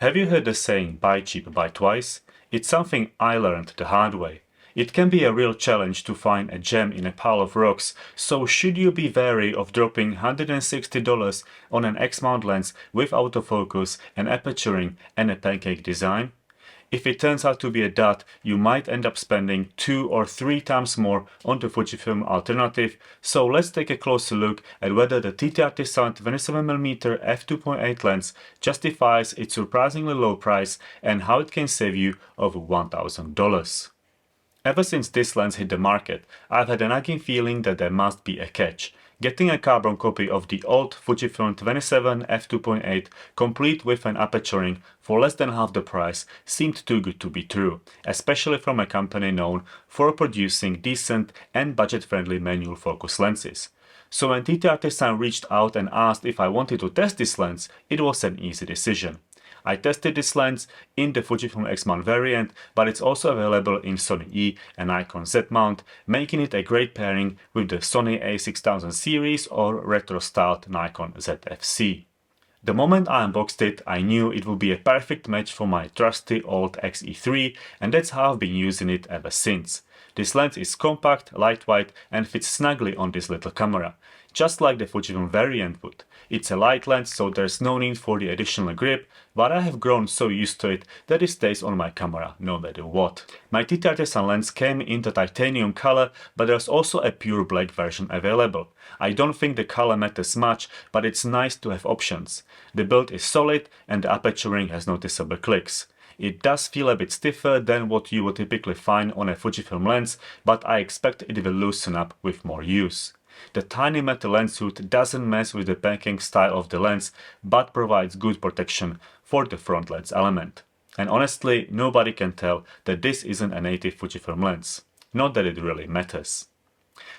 Have you heard the saying, buy cheap, buy twice? It's something I learned the hard way. It can be a real challenge to find a gem in a pile of rocks, so should you be wary of dropping $160 on an X-mount lens with autofocus and aperturing and a pancake design? If it turns out to be a dud, you might end up spending 2 or 3 times more on the Fujifilm alternative, so let's take a closer look at whether the TTArtisan 27mm f2.8 lens justifies its surprisingly low price and how it can save you over $1,000. Ever since this lens hit the market, I've had a nagging feeling that there must be a catch. Getting a carbon copy of the old Fujifilm 27 f2.8 complete with an aperturing for less than half the price seemed too good to be true, especially from a company known for producing decent and budget-friendly manual focus lenses. So when TTArtisan reached out and asked if I wanted to test this lens, it was an easy decision. I tested this lens in the Fujifilm X-mount variant, but it's also available in Sony E and Nikon Z-mount, making it a great pairing with the Sony a6000 series or retro-styled Nikon ZFC. The moment I unboxed it, I knew it would be a perfect match for my trusty old XE3, and that's how I've been using it ever since. This lens is compact, lightweight, and fits snugly on this little camera, just like the Fujifilm variant would. It's a light lens, so there's no need for the additional grip, but I have grown so used to it that it stays on my camera no matter what. My TTArtisan lens came in the titanium color, but there's also a pure black version available. I don't think the color matters much, but it's nice to have options. The build is solid and the aperturing has noticeable clicks. It does feel a bit stiffer than what you would typically find on a Fujifilm lens, but I expect it will loosen up with more use. The tiny metal lens hood doesn't mess with the packing style of the lens, but provides good protection for the front lens element. And honestly, nobody can tell that this isn't a native Fujifilm lens. Not that it really matters.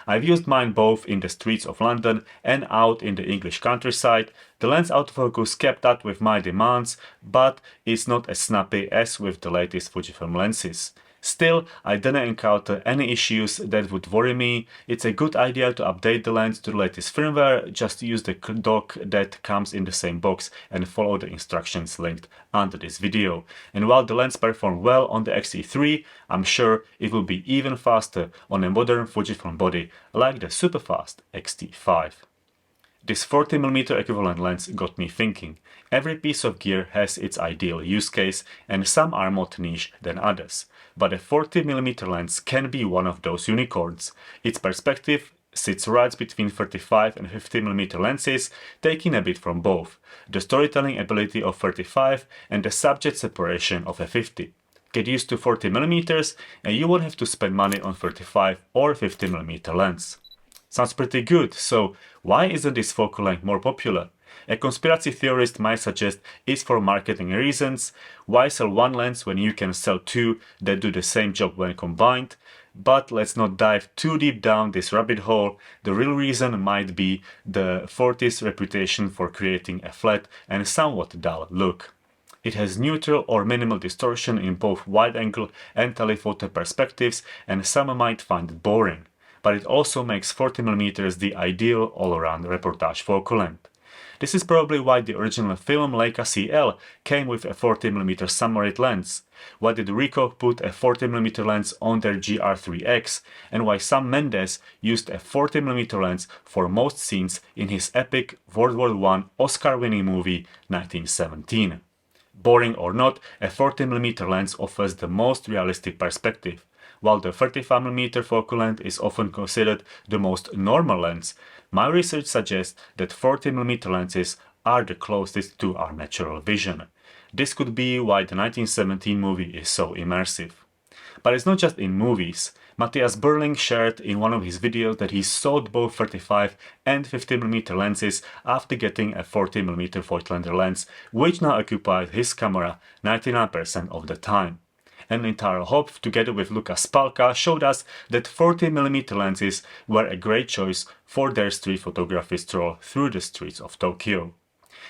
I've used mine both in the streets of London and out in the English countryside. The lens autofocus kept up with my demands, but it's not as snappy as with the latest Fujifilm lenses. Still, I didn't encounter any issues that would worry me. It's a good idea to update the lens to the latest firmware. Just use the dock that comes in the same box and follow the instructions linked under this video. And while the lens performed well on the XE3, I'm sure it will be even faster on a modern Fujifilm body like the superfast X-T5. This 40mm equivalent lens got me thinking. Every piece of gear has its ideal use case, and some are more niche than others. But a 40mm lens can be one of those unicorns. Its perspective sits right between 35 and 50mm lenses, taking a bit from both, the storytelling ability of 35 and the subject separation of a 50. Get used to 40mm and you won't have to spend money on 35 or 50mm lens. Sounds pretty good, so why isn't this focal length more popular? A conspiracy theorist might suggest it's for marketing reasons. Why sell one lens when you can sell two that do the same job when combined? But let's not dive too deep down this rabbit hole. The real reason might be the 40's reputation for creating a flat and somewhat dull look. It has neutral or minimal distortion in both wide-angle and telephoto perspectives, and some might find it boring. But it also makes 40mm the ideal all-around reportage focal length. This is probably why the original film Leica CL came with a 40mm Summer lens, why did Ricoh put a 40mm lens on their GR3X, and why Sam Mendes used a 40mm lens for most scenes in his epic World War I Oscar-winning movie 1917. Boring or not, a 40mm lens offers the most realistic perspective. While the 35mm focal length is often considered the most normal lens, my research suggests that 40mm lenses are the closest to our natural vision. This could be why the 1917 movie is so immersive. But it's not just in movies. Matthias Berling shared in one of his videos that he sold both 35 and 50mm lenses after getting a 40mm Voigtlander lens, which now occupies his camera 99% of the time. And Intaro Hop, together with Lukas Palka, showed us that 40mm lenses were a great choice for their street photography stroll through the streets of Tokyo.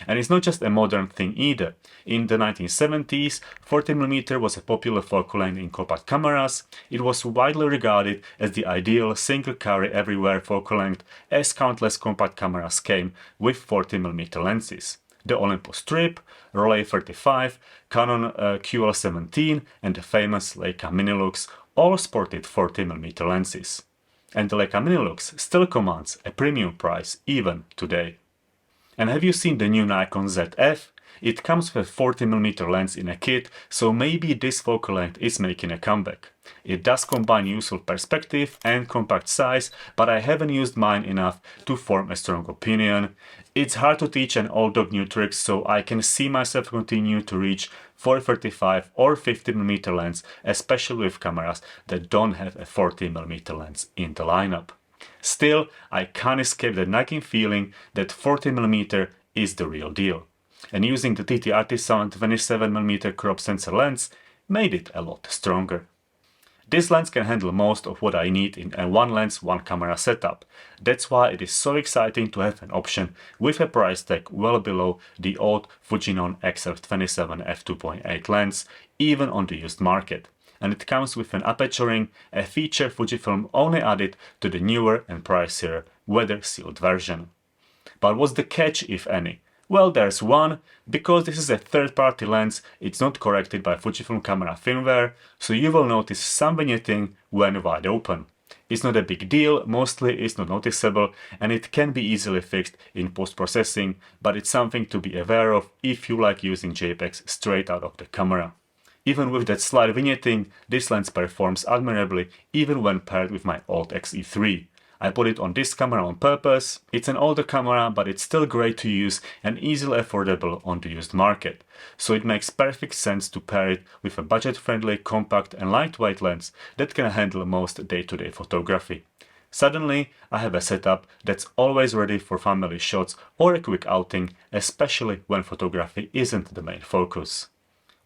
And it's not just a modern thing either. In the 1970s, 40mm was a popular focal length in compact cameras. It was widely regarded as the ideal single carry everywhere focal length, as countless compact cameras came with 40mm lenses. the Olympus Strip, Rolei 35, Canon QL17 and the famous Leica Minilux all sported 40mm lenses. And the Leica Minilux still commands a premium price even today. And have you seen the new Nikon ZF? It comes with a 40mm lens in a kit, so maybe this focal length is making a comeback. It does combine useful perspective and compact size, but I haven't used mine enough to form a strong opinion. It's hard to teach an old dog new tricks, so I can see myself continue to reach 435 or 50mm lens, especially with cameras that don't have a 40mm lens in the lineup. Still, I can't escape the nagging feeling that 40mm is the real deal. And using the TTArtisan 27mm crop sensor lens made it a lot stronger. This lens can handle most of what I need in a one lens, one camera setup. That's why it is so exciting to have an option with a price tag well below the old Fujinon XF27 f2.8 lens, even on the used market. And it comes with an aperture ring, a feature Fujifilm only added to the newer and pricier weather-sealed version. But what's the catch, if any? Well, there's one. Because this is a third-party lens, it's not corrected by Fujifilm camera firmware, so you will notice some vignetting when wide open. It's not a big deal, mostly it's not noticeable, and it can be easily fixed in post-processing, but it's something to be aware of if you like using JPEGs straight out of the camera. Even with that slight vignetting, this lens performs admirably even when paired with my old XE3. I put it on this camera on purpose. It's an older camera, but it's still great to use and easily affordable on the used market. So it makes perfect sense to pair it with a budget-friendly, compact and lightweight lens that can handle most day-to-day photography. Suddenly, I have a setup that's always ready for family shots or a quick outing, especially when photography isn't the main focus.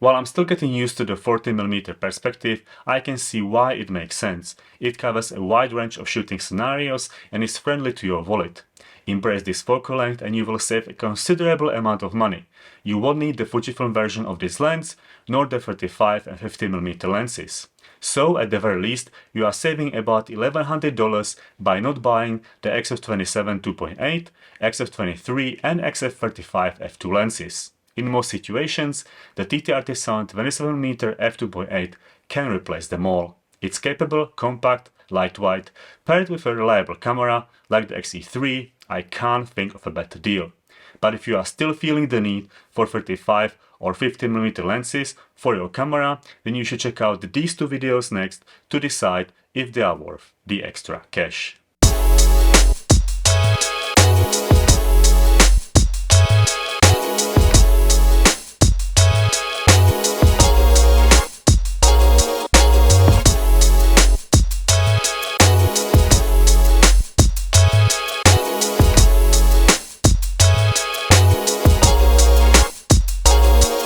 While I'm still getting used to the 40mm perspective, I can see why it makes sense. It covers a wide range of shooting scenarios and is friendly to your wallet. Embrace this focal length and you will save a considerable amount of money. You won't need the Fujifilm version of this lens, nor the 35 and 50mm lenses. So at the very least, you are saving about $1,100 by not buying the XF27 2.8, XF23 and XF35 f2 lenses. In most situations, the TTArtisan 27mm f2.8 can replace them all. It's capable, compact, lightweight, paired with a reliable camera like the XE3, I can't think of a better deal. But if you are still feeling the need for 35 or 50mm lenses for your camera, then you should check out these two videos next to decide if they are worth the extra cash.